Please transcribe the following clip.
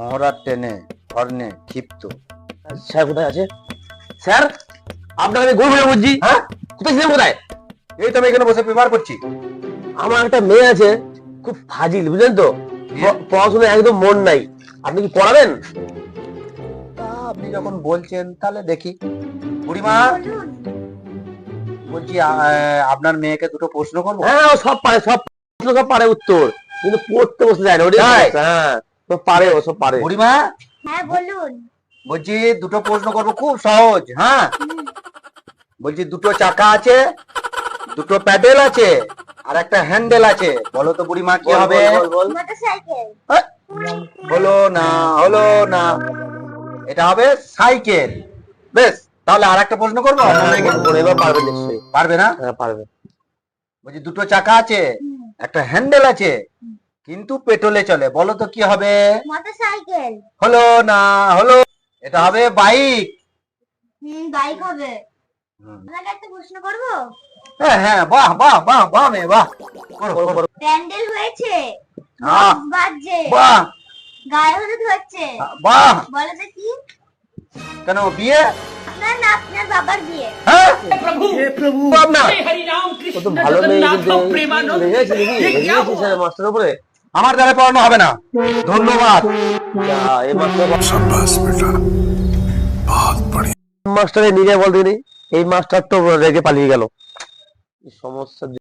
মহড়ার টেনে হর্নে ক্ষিপ্ত। স্যার কোথায় আছে? স্যার আপনাকে আমি গরু বুঝছি। হ্যাঁ, কোথায় ছিলেন? কোথায়? এই তো আমি এখানে বসে পেপার করছি। আমার একটা মেয়ে আছে, খুব ফাজিল, বুঝলেন তো? পড়াশোনায় একদম মন নাই। আপনি কি পড়াবেন? তা আপনি যখন বলছেন তাহলে দেখি। বুড়িমা, বলছি আপনার মেয়েকে দুটো প্রশ্ন করবো। হ্যাঁ, ও সব পারে, সব পারে উত্তর, কিন্তু পড়তে বসতে যায় না। ওটাই তাই? সমস্যা। হ্যাঁ, সব পারে, ও সব পারে। বুড়িমা, হ্যাঁ বলুন। বলছি দুটো প্রশ্ন করবো, খুব সহজ। হ্যাঁ, বলছি দুটো চাকা আছে, দুটো প্যাডেল আছে, আর একটা হ্যান্ডেল আছে। বলো তো বুড়িমা কি বল, হবে? বল, বল, বল। মোটরসাইকেল। হ্যাঁ, হলো না, হলো না। এটা হবে সাইকেল। বেশ, তাহলে আর একটা প্রশ্ন করবো। আপনার মেয়েকে এবার পারবে নিশ্চয়ই। পারবে না? হ্যাঁ, পারবে। বলছি দুটো চাকা আছে, একটা হ্যান্ডেল আছে, কিন্তু পেট্রোলে চলে। বলো তো কি হবে? মোটরসাইকেল। হলো না, হলো। এটা হবে বাইক। বাইক হবে। আপনাকে একটা প্রশ্ন করব? হ্যাঁ হ্যাঁ, বাহ বাহ বাহ বাহ মেয়ে, বাহ। করো, করো, করো। করো। প্যান্ডেল হয়েছে, আহ, বক্স বাজছে, বাহ গায়ে হলুদ হচ্ছে। বাহ। বলো তো কি? কেন বিয়ে? আপনার না আপনার বাবার বিয়ে। হ্যাঁ, प्रभु আপনার हरि राम ও তো कृष्ण ভালো মেয়ে, जगन्नाथ কিন্তু प्रेमानंद লেগেছে নাকি? ये क्या লেগেছে हुआ? স্যার মাস্টার উপরে। আমার দ্বারা পড়ানো হবে না। ধন্যবাদ। যা, এই মাস্টার शाबाश बेटा बहुत बढ़िया। মাস্টারে নিজে বলতে এই মাস্টার তো রেগে পালিয়ে গেল। কি সমস্যা।